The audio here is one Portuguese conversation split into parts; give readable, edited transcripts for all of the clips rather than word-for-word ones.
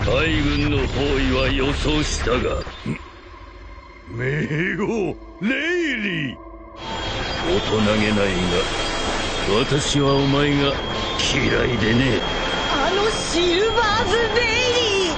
海軍の包囲は予想したが。名護レイリー。大人げないが、私はお前が嫌いでね。シルバーズ・レイリー!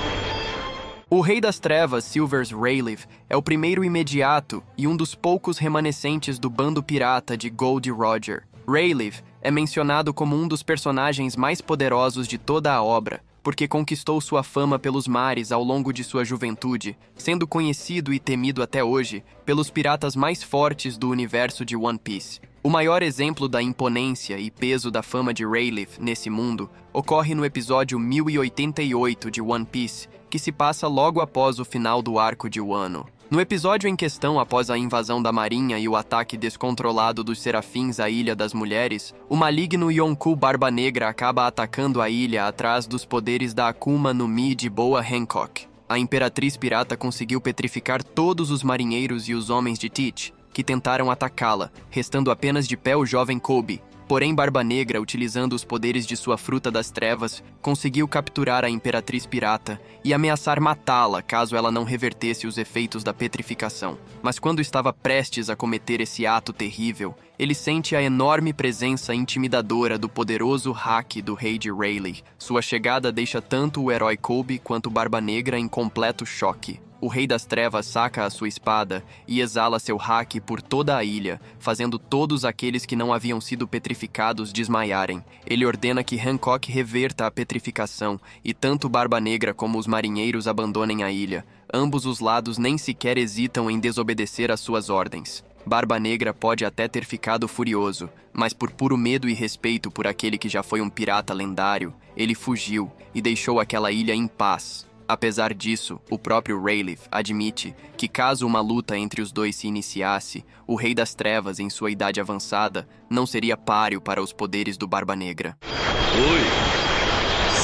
O Rei das Trevas, Silvers Rayleigh, é o primeiro imediato e um dos poucos remanescentes do bando pirata de Gold Roger. Rayleigh é mencionado como um dos personagens mais poderosos de toda a obra, porque conquistou sua fama pelos mares ao longo de sua juventude, sendo conhecido e temido até hoje pelos piratas mais fortes do universo de One Piece. O maior exemplo da imponência e peso da fama de Rayleigh nesse mundo ocorre no episódio 1088 de One Piece, que se passa logo após o final do arco de Wano. No episódio em questão, após a invasão da marinha e o ataque descontrolado dos serafins à Ilha das Mulheres, o maligno Yonkou Barba Negra acaba atacando a ilha atrás dos poderes da Akuma no Mi de Boa Hancock. A Imperatriz Pirata conseguiu petrificar todos os marinheiros e os homens de Teach, que tentaram atacá-la, restando apenas de pé o jovem Kobe. Porém, Barba Negra, utilizando os poderes de sua Fruta das Trevas, conseguiu capturar a Imperatriz Pirata e ameaçar matá-la caso ela não revertesse os efeitos da petrificação. Mas quando estava prestes a cometer esse ato terrível, ele sente a enorme presença intimidadora do poderoso Haki do Rei de Rayleigh. Sua chegada deixa tanto o herói Kobe quanto Barba Negra em completo choque. O Rei das Trevas saca a sua espada e exala seu haki por toda a ilha, fazendo todos aqueles que não haviam sido petrificados desmaiarem. Ele ordena que Hancock reverta a petrificação e tanto Barba Negra como os marinheiros abandonem a ilha. Ambos os lados nem sequer hesitam em desobedecer às suas ordens. Barba Negra pode até ter ficado furioso, mas por puro medo e respeito por aquele que já foi um pirata lendário, ele fugiu e deixou aquela ilha em paz. Apesar disso, o próprio Rayleigh admite que caso uma luta entre os dois se iniciasse, o Rei das Trevas, em sua idade avançada, não seria páreo para os poderes do Barba Negra. Oi,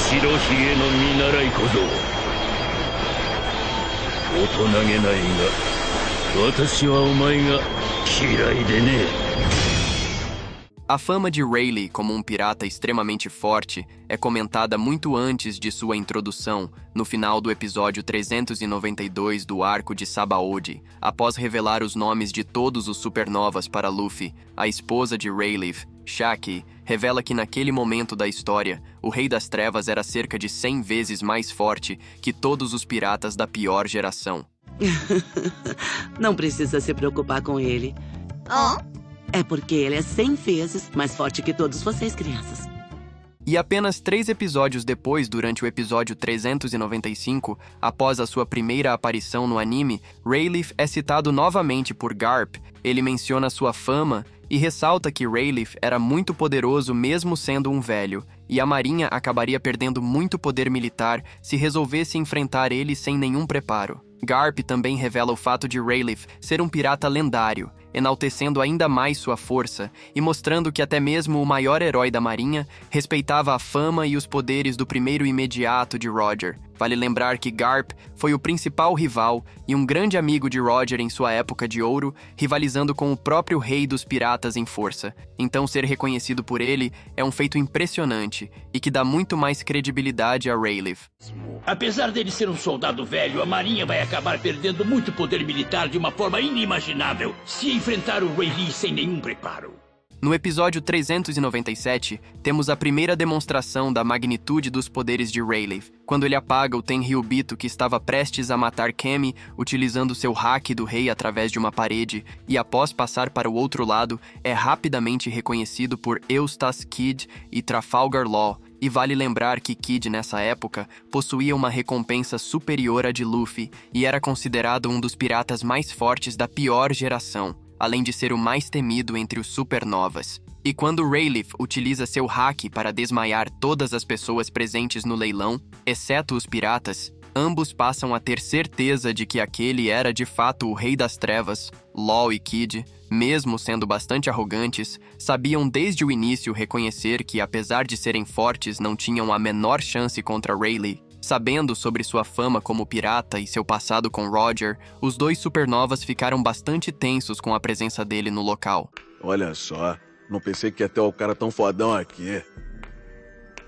Shirohige no Minarai kozo. Oto nagenai ga, watashi wa omae ga kirai de ne. A fama de Rayleigh como um pirata extremamente forte é comentada muito antes de sua introdução, no final do episódio 392 do arco de Sabaody. Após revelar os nomes de todos os supernovas para Luffy, a esposa de Rayleigh, Shaki, revela que naquele momento da história, o Rei das Trevas era cerca de 100 vezes mais forte que todos os piratas da pior geração. Não precisa se preocupar com ele. É porque ele é 100 vezes mais forte que todos vocês, crianças. E apenas 3 episódios depois, durante o episódio 395, após a sua primeira aparição no anime, Rayleigh é citado novamente por Garp. Ele menciona sua fama e ressalta que Rayleigh era muito poderoso mesmo sendo um velho, e a marinha acabaria perdendo muito poder militar se resolvesse enfrentar ele sem nenhum preparo. Garp também revela o fato de Rayleigh ser um pirata lendário, enaltecendo ainda mais sua força e mostrando que até mesmo o maior herói da marinha respeitava a fama e os poderes do primeiro imediato de Roger. Vale lembrar que Garp foi o principal rival e um grande amigo de Roger em sua época de ouro, rivalizando com o próprio rei dos piratas em força. Então ser reconhecido por ele é um feito impressionante e que dá muito mais credibilidade a Rayleigh. Apesar dele ser um soldado velho, a marinha vai acabar perdendo muito poder militar de uma forma inimaginável se enfrentar o Rayleigh sem nenhum preparo. No episódio 397, temos a primeira demonstração da magnitude dos poderes de Rayleigh, quando ele apaga o Tenryubito que estava prestes a matar Kemi, utilizando seu haki do rei através de uma parede, e após passar para o outro lado, é rapidamente reconhecido por Eustace Kid e Trafalgar Law. E vale lembrar que Kid, nessa época, possuía uma recompensa superior à de Luffy e era considerado um dos piratas mais fortes da pior geração, além de ser o mais temido entre os supernovas. E quando Rayleigh utiliza seu haki para desmaiar todas as pessoas presentes no leilão, exceto os piratas, ambos passam a ter certeza de que aquele era de fato o Rei das Trevas. Law e Kid, mesmo sendo bastante arrogantes, sabiam desde o início reconhecer que, apesar de serem fortes, não tinham a menor chance contra Rayleigh. Sabendo sobre sua fama como pirata e seu passado com Roger, os dois supernovas ficaram bastante tensos com a presença dele no local. Olha só, não pensei que ia ter o cara tão fodão aqui.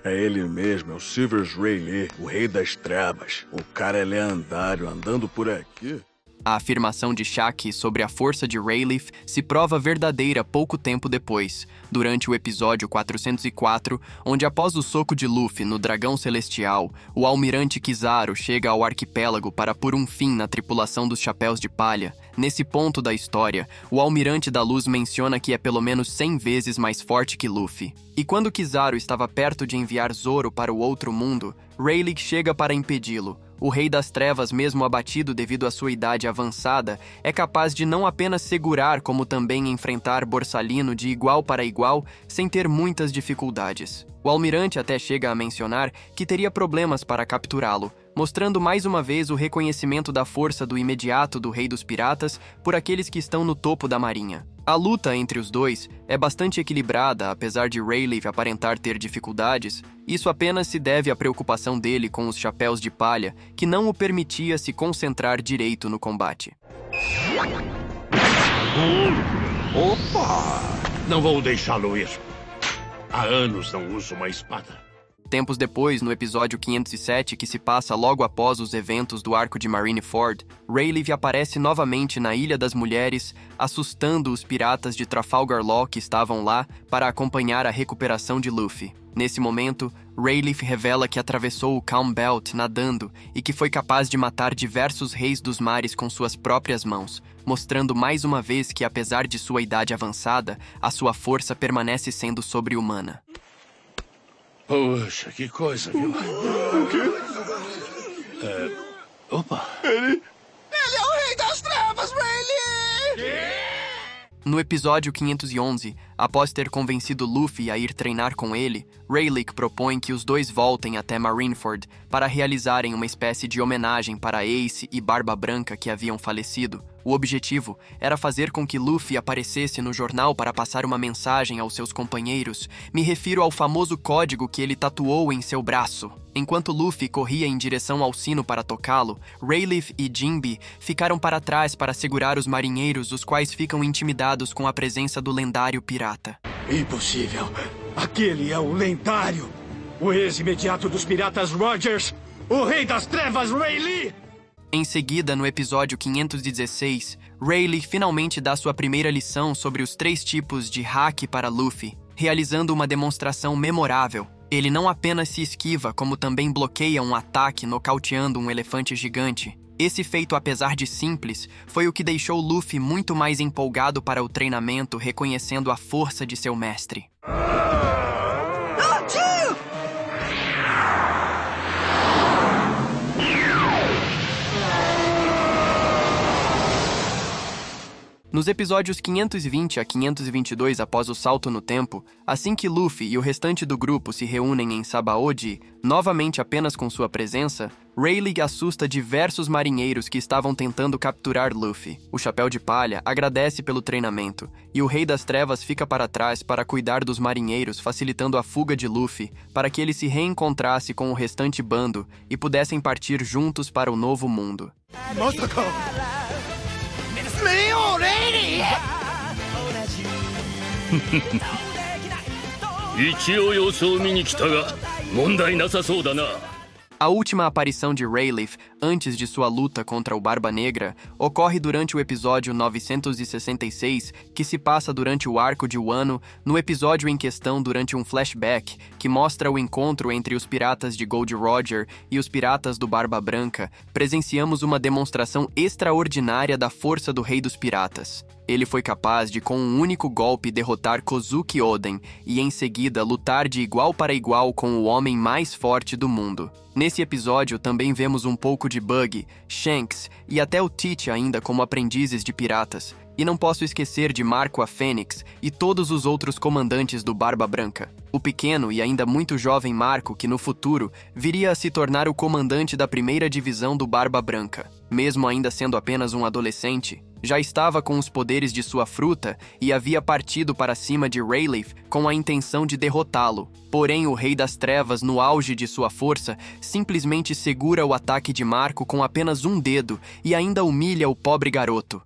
É ele mesmo, é o Silvers Rayleigh, o Rei das Trevas. O cara é lendário, andando por aqui. A afirmação de Shaki sobre a força de Rayleigh se prova verdadeira pouco tempo depois, durante o episódio 404, onde após o soco de Luffy no Dragão Celestial, o almirante Kizaru chega ao arquipélago para pôr um fim na tripulação dos Chapéus de Palha. Nesse ponto da história, o Almirante da Luz menciona que é pelo menos 100 vezes mais forte que Luffy. E quando Kizaru estava perto de enviar Zoro para o outro mundo, Rayleigh chega para impedi-lo. O Rei das Trevas, mesmo abatido devido à sua idade avançada, é capaz de não apenas segurar, como também enfrentar Borsalino de igual para igual, sem ter muitas dificuldades. O almirante até chega a mencionar que teria problemas para capturá-lo, mostrando mais uma vez o reconhecimento da força do imediato do Rei dos Piratas por aqueles que estão no topo da marinha. A luta entre os dois é bastante equilibrada, apesar de Rayleigh aparentar ter dificuldades. Isso apenas se deve à preocupação dele com os Chapéus de Palha, que não o permitia se concentrar direito no combate. Opa! Não vou deixá-lo ir. Há anos não uso uma espada. Tempos depois, no episódio 507, que se passa logo após os eventos do arco de Marineford, Rayleigh aparece novamente na Ilha das Mulheres, assustando os piratas de Trafalgar Law que estavam lá para acompanhar a recuperação de Luffy. Nesse momento, Rayleigh revela que atravessou o Calm Belt nadando e que foi capaz de matar diversos reis dos mares com suas próprias mãos, mostrando mais uma vez que, apesar de sua idade avançada, a sua força permanece sendo sobre-humana. Poxa, que coisa, viu? O quê? Opa! Ele é o Rei das Trevas, Rayleigh! No episódio 511, após ter convencido Luffy a ir treinar com ele, Rayleigh propõe que os dois voltem até Marineford para realizarem uma espécie de homenagem para Ace e Barba Branca que haviam falecido. O objetivo era fazer com que Luffy aparecesse no jornal para passar uma mensagem aos seus companheiros. Me refiro ao famoso código que ele tatuou em seu braço. Enquanto Luffy corria em direção ao sino para tocá-lo, Rayleigh e Jinbe ficaram para trás para segurar os marinheiros, os quais ficam intimidados com a presença do lendário pirata. Impossível! Aquele é o lendário! O ex-imediato dos piratas Rogers! O Rei das Trevas, Rayleigh! Em seguida, no episódio 516, Rayleigh finalmente dá sua primeira lição sobre os 3 tipos de hack para Luffy, realizando uma demonstração memorável. Ele não apenas se esquiva, como também bloqueia um ataque nocauteando um elefante gigante. Esse feito, apesar de simples, foi o que deixou Luffy muito mais empolgado para o treinamento, reconhecendo a força de seu mestre. Nos episódios 520 a 522 após o salto no tempo, assim que Luffy e o restante do grupo se reúnem em Sabaody, novamente apenas com sua presença, Rayleigh assusta diversos marinheiros que estavam tentando capturar Luffy. O Chapéu de Palha agradece pelo treinamento, e o Rei das Trevas fica para trás para cuidar dos marinheiros, facilitando a fuga de Luffy, para que ele se reencontrasse com o restante bando e pudessem partir juntos para o novo mundo. A última aparição de Rayleigh, antes de sua luta contra o Barba Negra, ocorre durante o episódio 966, que se passa durante o arco de Wano, no episódio em questão durante um flashback, que mostra o encontro entre os piratas de Gold Roger e os piratas do Barba Branca. Presenciamos uma demonstração extraordinária da força do Rei dos Piratas. Ele foi capaz de, com um único golpe, derrotar Kozuki Oden e, em seguida, lutar de igual para igual com o homem mais forte do mundo. Nesse episódio, também vemos um pouco de Buggy, Shanks e até o Teach ainda como aprendizes de piratas. E não posso esquecer de Marco a Fênix e todos os outros comandantes do Barba Branca. O pequeno e ainda muito jovem Marco, que no futuro viria a se tornar o comandante da primeira divisão do Barba Branca. Mesmo ainda sendo apenas um adolescente, já estava com os poderes de sua fruta e havia partido para cima de Rayleigh com a intenção de derrotá-lo. Porém, o Rei das Trevas, no auge de sua força, simplesmente segura o ataque de Marco com apenas um dedo e ainda humilha o pobre garoto.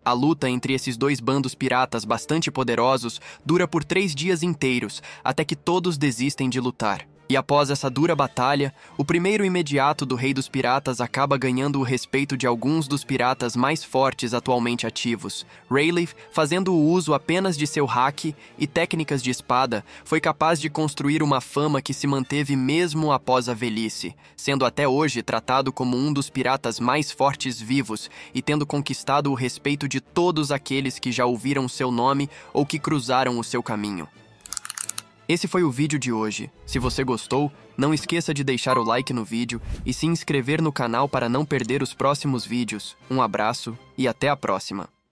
A luta entre esses dois bandos piratas bastante poderosos dura por 3 dias inteiros, até que todos desistem de lutar. E após essa dura batalha, o primeiro imediato do Rei dos Piratas acaba ganhando o respeito de alguns dos piratas mais fortes atualmente ativos. Rayleigh, fazendo o uso apenas de seu haki e técnicas de espada, foi capaz de construir uma fama que se manteve mesmo após a velhice, sendo até hoje tratado como um dos piratas mais fortes vivos e tendo conquistado o respeito de todos aqueles que já ouviram seu nome ou que cruzaram o seu caminho. Esse foi o vídeo de hoje. Se você gostou, não esqueça de deixar o like no vídeo e se inscrever no canal para não perder os próximos vídeos. Um abraço e até a próxima!